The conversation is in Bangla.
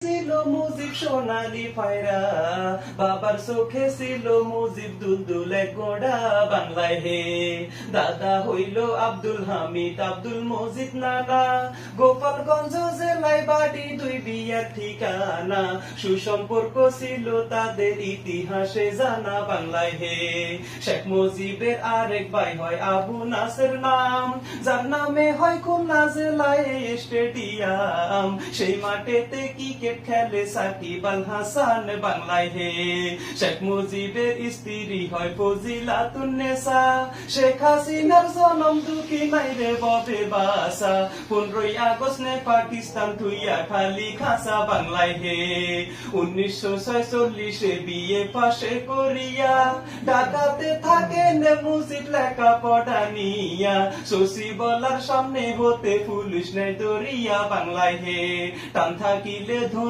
ছিল মুজিব সোনালি পায়রা, বাবার চোখে ছিল মুজিব দুলদুলে গোড়া। বাংলায় হে দাদা হইল আব্দুল হামিদ আব্দুল মজিদ নানা, গোপালগঞ্জ জেলায় বাড়ি, দুই বিয়ার ঠিকানা। সুসম্পর্ক ছিল তাদের ইতিহাসে জানা। বাংলায় হে শেখ মুজিবের আরেক ভাই হয় আবু নাসের নাম, যার নামে হয় খুলনা জেলায় স্টেডিয়াম। সেই মাঠেতে ক্রিকেট খেলে সাকিব আল হাসান। বাংলায় হে শেখ মুজিবের স্ত্রী হয় ফজিলাতুন্নেসা, শেখ হাসিনার জনম দুঃখী নাই রে ববে বাসা। 15ই আগস্ট নে পাকিস্তান থুইয়া খালি খাসা। বাংলায় হে 1946 বিয়ে পাশে করিয়া, ঢাকাতে থাকেন মুজিব লেখা পড়া নিয়া। সচিবালয়ের সামনে হতে পুলিশ নেই দরিয়া। বাংলায় হে টান থাকিলে